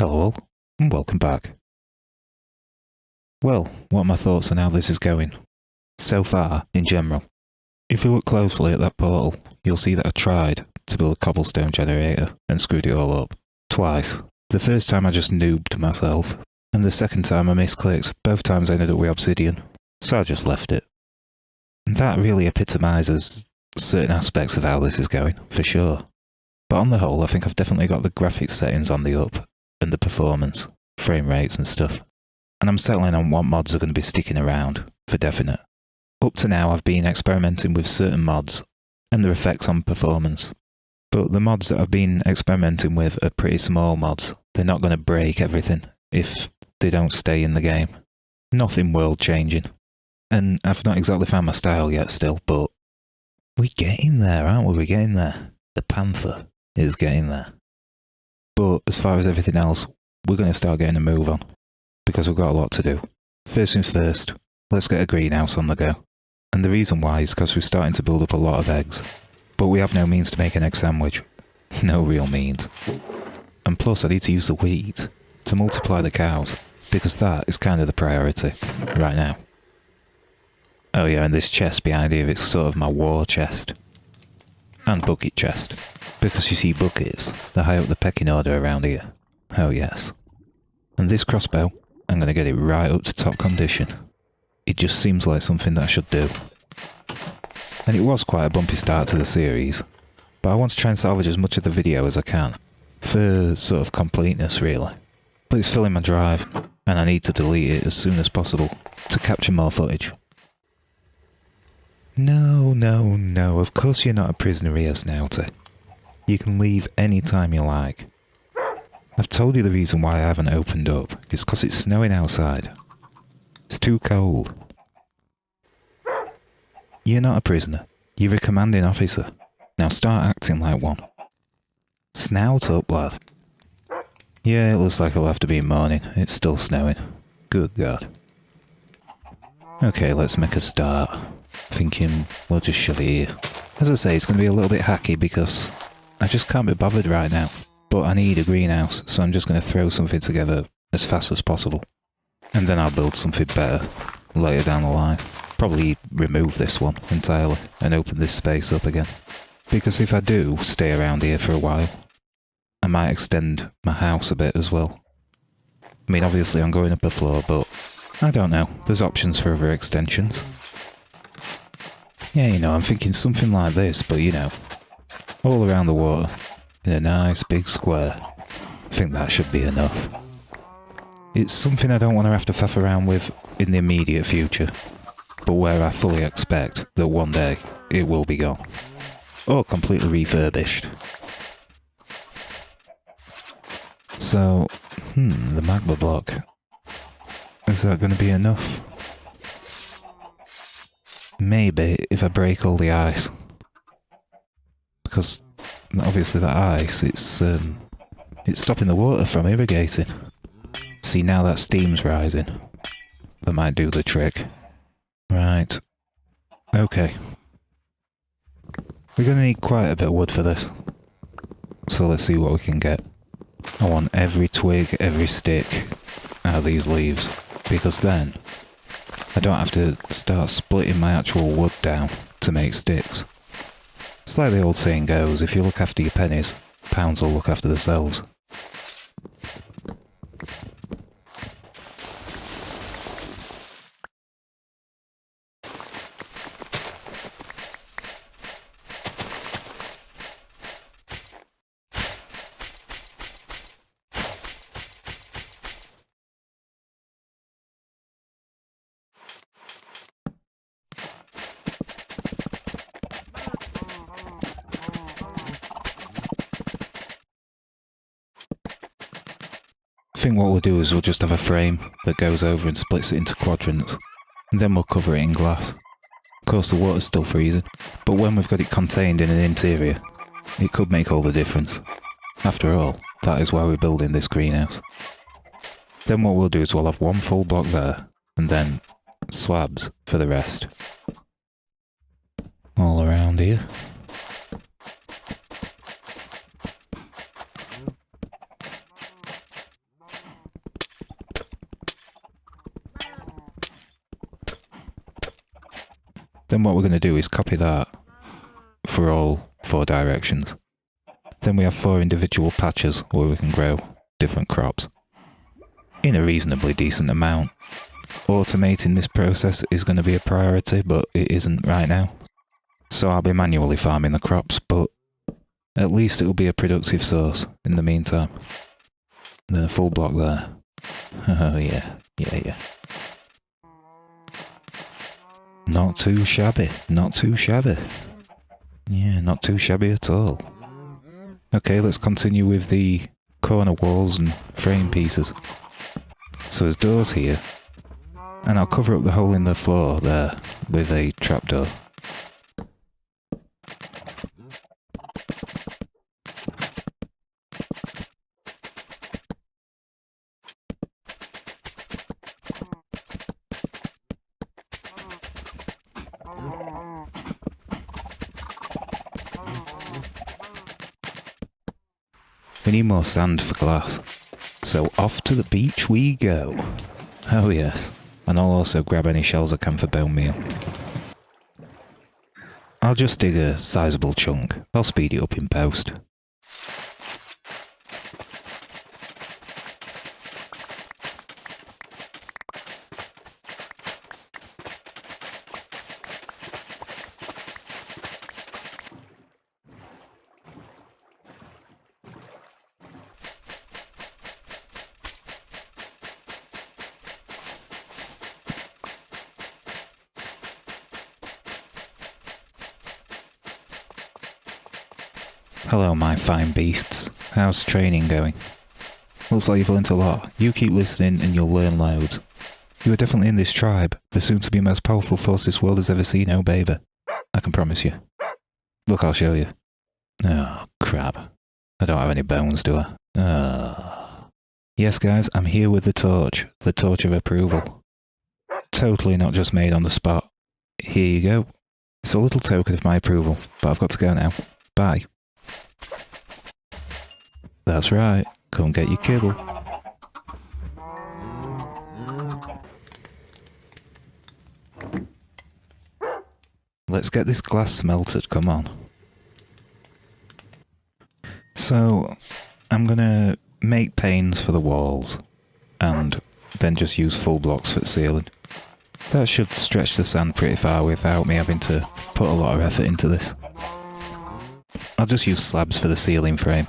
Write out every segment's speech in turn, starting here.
Hello all, and welcome back. Well, what are my thoughts on how this is going? So far, in general. If you look closely at that portal, you'll see that I tried to build a cobblestone generator and screwed it all up. Twice. The first time I just noobed myself, and the second time I misclicked. Both times I ended up with obsidian, so I just left it. And that really epitomises certain aspects of how this is going, for sure. But on the whole, I think I've definitely got the graphics settings on the up, and the performance, frame rates and stuff. And I'm settling on what mods are going to be sticking around, for definite. Up to now I've been experimenting with certain mods and their effects on performance. But the mods that I've been experimenting with are pretty small mods. They're not going to break everything if they don't stay in the game. Nothing world changing. And I've not exactly found my style yet still, but we're getting there, aren't we? We're getting there. The Panther is getting there. But as far as everything else, we're going to start getting a move on, because we've got a lot to do. First things first, let's get a greenhouse on the go. And the reason why is because we're starting to build up a lot of eggs, but we have no means to make an egg sandwich. No real means. And plus I need to use the wheat to multiply the cows, because that is kind of the priority right now. Oh yeah, and this chest behind here is sort of my war chest. And bucket chest. Because you see buckets, they're high up the pecking order around here. Oh yes. And this crossbow, I'm going to get it right up to top condition. It just seems like something that I should do. And it was quite a bumpy start to the series, but I want to try and salvage as much of the video as I can, for sort of completeness really. But it's filling my drive, and I need to delete it as soon as possible, to capture more footage. No, of course you're not a prisoner here, Snouter. You can leave any time you like. I've told you the reason why I haven't opened up. It's because it's snowing outside. It's too cold. You're not a prisoner. You're a commanding officer. Now start acting like one. Snout up, lad. Yeah, it looks like it'll have to be morning. It's still snowing. Good God. Okay, let's make a start. Thinking we'll just shove it here. As I say, it's going to be a little bit hacky because I just can't be bothered right now. But I need a greenhouse, so I'm just going to throw something together as fast as possible. And then I'll build something better later down the line. Probably remove this one entirely and open this space up again. Because if I do stay around here for a while, I might extend my house a bit as well. I mean, obviously I'm going up a floor, but I don't know. There's options for other extensions. Yeah, you know, I'm thinking something like this, but you know, all around the water, in a nice big square. I think that should be enough. It's something I don't want to have to faff around with in the immediate future, but where I fully expect that one day it will be gone. Or completely refurbished. So, the magma block. Is that going to be enough? Maybe if I break all the ice. Because obviously that ice, it's stopping the water from irrigating. See, now that steam's rising. That might do the trick. Right. Okay. We're going to need quite a bit of wood for this. So let's see what we can get. I want every twig, every stick out of these leaves. Because then I don't have to start splitting my actual wood down to make sticks. It's like the old saying goes, if you look after your pennies, pounds will look after themselves. I think what we'll do is we'll just have a frame that goes over and splits it into quadrants, and then we'll cover it in glass. Of course the water's still freezing, but when we've got it contained in an interior, it could make all the difference. After all, that is why we're building this greenhouse. Then what we'll do is we'll have one full block there, and then slabs for the rest. All around here. Then what we're going to do is copy that for all 4 directions. Then we have 4 individual patches where we can grow different crops in a reasonably decent amount. Automating this process is going to be a priority, but it isn't right now. So I'll be manually farming the crops, but at least it'll be a productive source in the meantime. Then a full block there. Oh yeah. Not too shabby, not too shabby. Yeah, not too shabby at all. Okay, let's continue with the corner walls and frame pieces. So there's doors here, and I'll cover up the hole in the floor there with a trapdoor. We need more sand for glass. So off to the beach we go. Oh yes. And I'll also grab any shells I can for bone meal. I'll just dig a sizable chunk. I'll speed it up in post. Hello my fine beasts, how's training going? Looks like you've learnt a lot. You keep listening and you'll learn loads. You are definitely in this tribe, the soon-to-be most powerful force this world has ever seen, oh baby. I can promise you. Look, I'll show you. Oh, crap. I don't have any bones, do I? Yes guys, I'm here with the torch of approval. Totally not just made on the spot. Here you go. It's a little token of my approval, but I've got to go now. Bye. That's right, come get your kibble. Let's get this glass smelted, come on. So, I'm gonna make panes for the walls, and then just use full blocks for the ceiling. That should stretch the sand pretty far without me having to put a lot of effort into this. I'll just use slabs for the ceiling frame.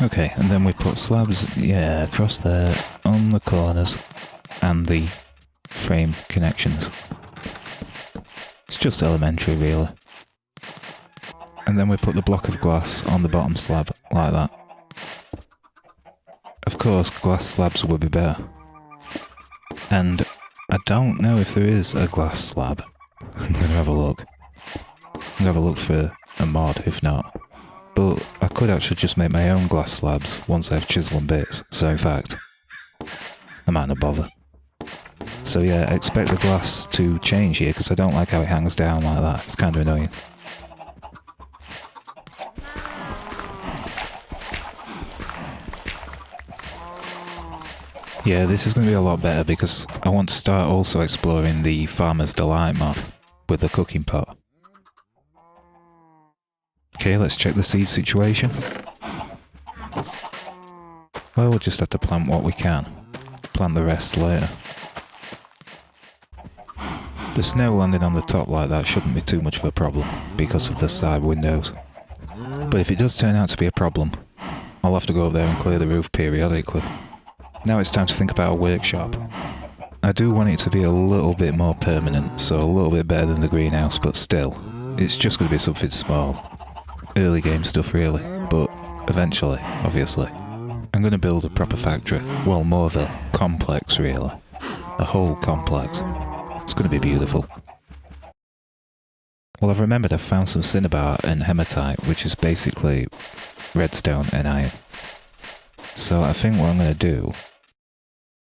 Okay, and then we put slabs, yeah, across there, on the corners, and the frame connections. It's just elementary, really. And then we put the block of glass on the bottom slab, like that. Of course, glass slabs would be better. And I don't know if there is a glass slab. I'm gonna have a look. I'm gonna have a look for a mod, if not. But I could actually just make my own glass slabs once I have chisel and bits, so in fact, I might not bother. So yeah, expect the glass to change here, because I don't like how it hangs down like that. It's kind of annoying. Yeah, this is going to be a lot better because I want to start also exploring the Farmer's Delight mod with the cooking pot. Okay, let's check the seed situation. Well, we'll just have to plant what we can. Plant the rest later. The snow landing on the top like that shouldn't be too much of a problem because of the side windows. But if it does turn out to be a problem, I'll have to go up there and clear the roof periodically. Now it's time to think about a workshop. I do want it to be a little bit more permanent, so a little bit better than the greenhouse, but still, it's just going to be something small. Early game stuff really, but eventually, obviously, I'm going to build a proper factory. Well, more of a complex really. A whole complex. It's going to be beautiful. Well, I've remembered I've found some cinnabar and hematite, which is basically redstone and iron. So I think what I'm going to do,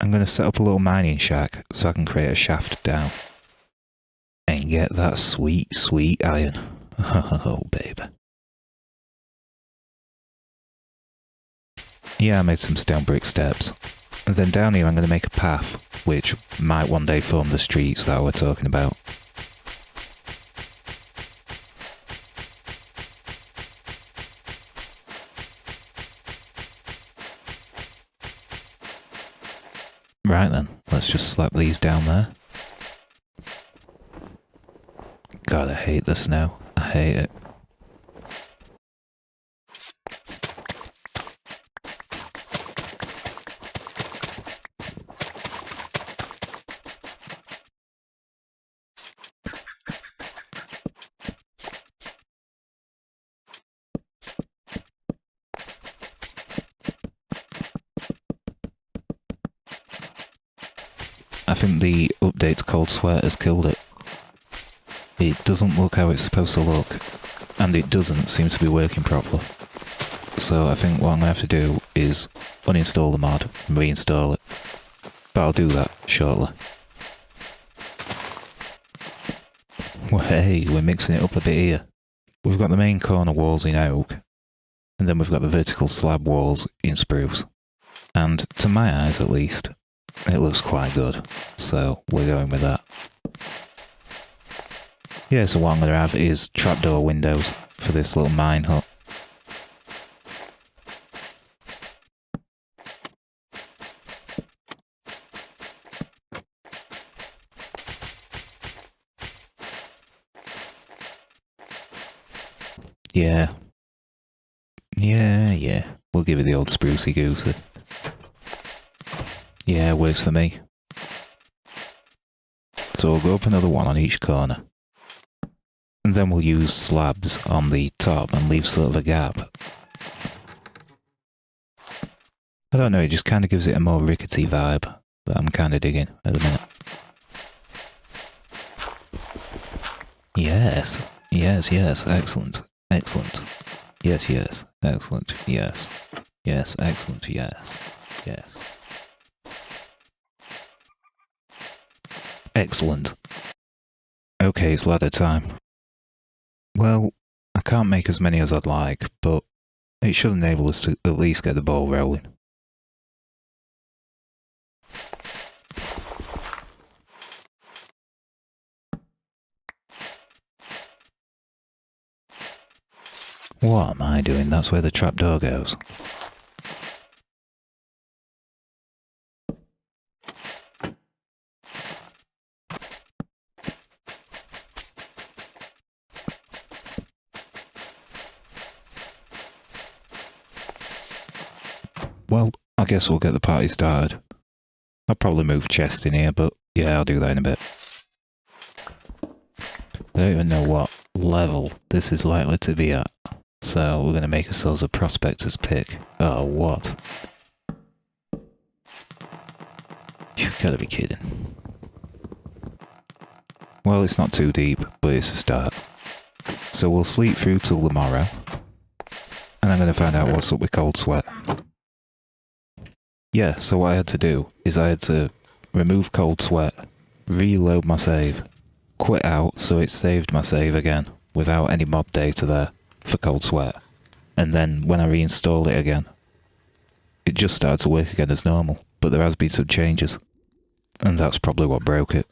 I'm going to set up a little mining shack so I can create a shaft down. And get that sweet, sweet iron. Oh, babe. Yeah, I made some stone brick steps. And then down here I'm going to make a path, which might one day form the streets that we're talking about. Right then, let's just slap these down there. God, I hate the snow. I hate it. I think the update to Cold Sweat has killed it. It doesn't look how it's supposed to look, and it doesn't seem to be working properly. So I think what I'm going to have to do is uninstall the mod and reinstall it. But I'll do that shortly. Well, hey, we're mixing it up a bit here. We've got the main corner walls in oak, and then we've got the vertical slab walls in spruce. And to my eyes at least, it looks quite good, so we're going with that. Yeah, so what I'm going to have is trapdoor windows for this little mine hut. Yeah. We'll give it the old sprucey goosey. Yeah, works for me. So we'll go up another one on each corner. And then we'll use slabs on the top and leave sort of a gap. I don't know, it just kind of gives it a more rickety vibe that I'm kind of digging at the minute. Yes, excellent, excellent. Yes, excellent, yes, excellent, yes. Excellent. Okay, it's ladder time. Well, I can't make as many as I'd like, but it should enable us to at least get the ball rolling. What am I doing? That's where the trapdoor goes. Well, I guess we'll get the party started. I'll probably move chest in here, but yeah, I'll do that in a bit. I don't even know what level this is likely to be at, so we're going to make ourselves a prospector's pick. Oh, what? You've got to be kidding. Well, it's not too deep, but it's a start. So we'll sleep through till tomorrow, and I'm going to find out what's up with Cold Sweat. Yeah, so what I had to do is I had to remove Cold Sweat, reload my save, quit out so it saved my save again without any mod data there for Cold Sweat, and then when I reinstalled it again, it just started to work again as normal, but there has been some changes, and that's probably what broke it,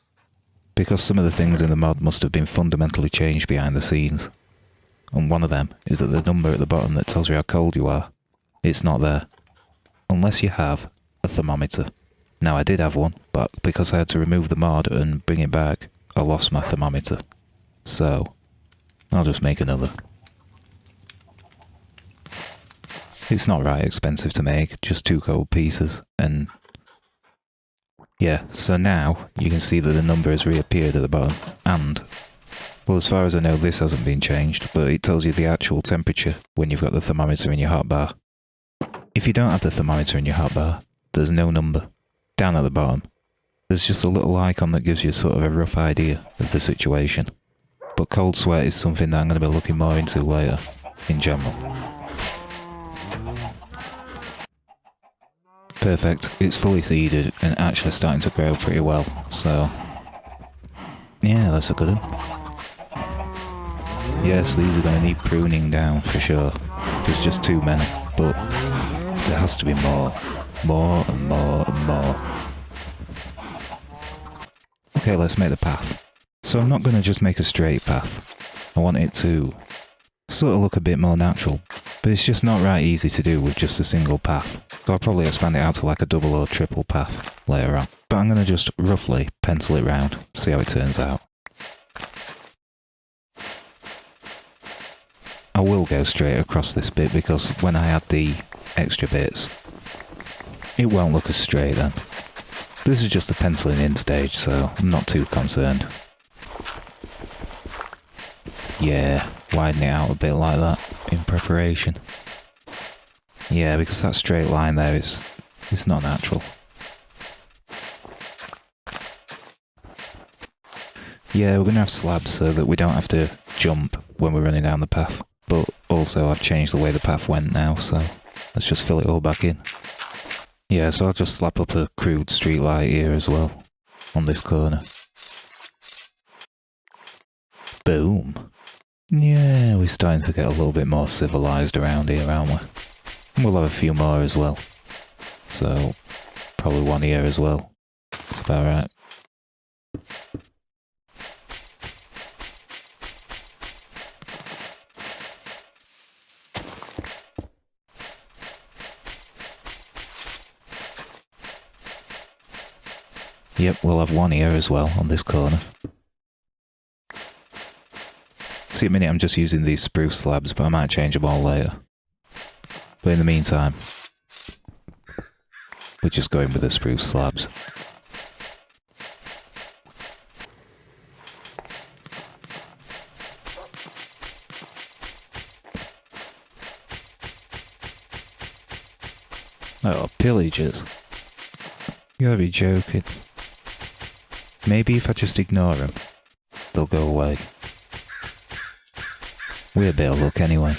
because some of the things in the mod must have been fundamentally changed behind the scenes, and one of them is that the number at the bottom that tells you how cold you are, it's not there. Unless you have a thermometer. Now I did have one, but because I had to remove the mod and bring it back, I lost my thermometer. So, I'll just make another. It's not right expensive to make, just 2 gold pieces, and yeah, so now you can see that the number has reappeared at the bottom, and, well, as far as I know this hasn't been changed, but it tells you the actual temperature when you've got the thermometer in your hotbar. If you don't have the thermometer in your hotbar, there's no number. Down at the bottom, there's just a little icon that gives you sort of a rough idea of the situation. But Cold Sweat is something that I'm going to be looking more into later, in general. Perfect, it's fully seeded and actually starting to grow pretty well, so yeah, that's a good one. Yes, these are going to need pruning down for sure. There's just too many, but There has to be more. More and more and more. Okay, let's make the path. So I'm not going to just make a straight path. I want it to sort of look a bit more natural. But it's just not right easy to do with just a single path. So I'll probably expand it out to like a double or triple path later on. But I'm going to just roughly pencil it round, see how it turns out. I will go straight across this bit because when I add the extra bits, it won't look as straight then. This is just the penciling in stage, so I'm not too concerned. Yeah, widen it out a bit like that in preparation. Yeah, because that straight line there is not natural. Yeah, we're going to have slabs so that we don't have to jump when we're running down the path. But also I've changed the way the path went now, so let's just fill it all back in. Yeah, so I'll just slap up a crude street light here as well, on this corner. Boom. Yeah, we're starting to get a little bit more civilised around here, aren't we? And we'll have a few more as well. So, probably one here as well. That's about right. Yep, we'll have one here as well, on this corner. See, at the minute I'm just using these spruce slabs, but I might change them all later. But in the meantime, we're just going with the spruce slabs. Oh, pillagers. You gotta be joking. Maybe if I just ignore them, they'll go away. We're a bit of luck anyway.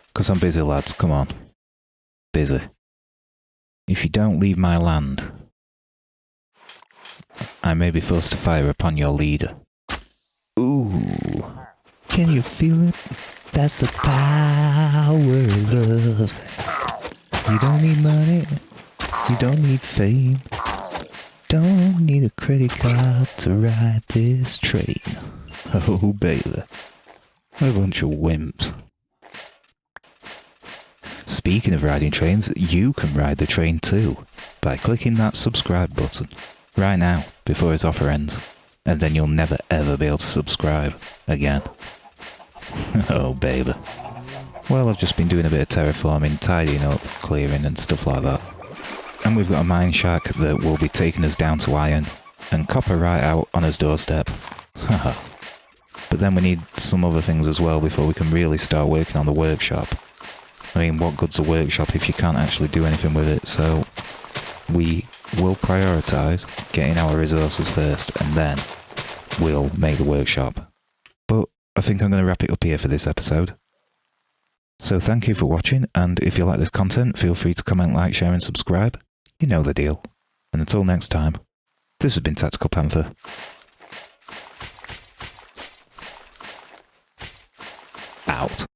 Because I'm busy, lads, come on. Busy. If you don't leave my land, I may be forced to fire upon your leader. Ooh. Can you feel it? That's the power of love. You don't need money. You don't need fame. Don't need a credit card to ride this train. Oh, baby. What a bunch of wimps. Speaking of riding trains, you can ride the train too by clicking that subscribe button right now before its offer ends. And then you'll never ever be able to subscribe again. Oh, baby. Well, I've just been doing a bit of terraforming, tidying up, clearing and stuff like that. And we've got a mine shack that will be taking us down to iron, and copper right out on his doorstep. Haha. But then we need some other things as well before we can really start working on the workshop. I mean, what good's a workshop if you can't actually do anything with it? So we will prioritise getting our resources first, and then we'll make the workshop. But I think I'm going to wrap it up here for this episode. So thank you for watching, and if you like this content, feel free to comment, like, share and subscribe. You know the deal. And until next time, this has been Tactical Panther. Out.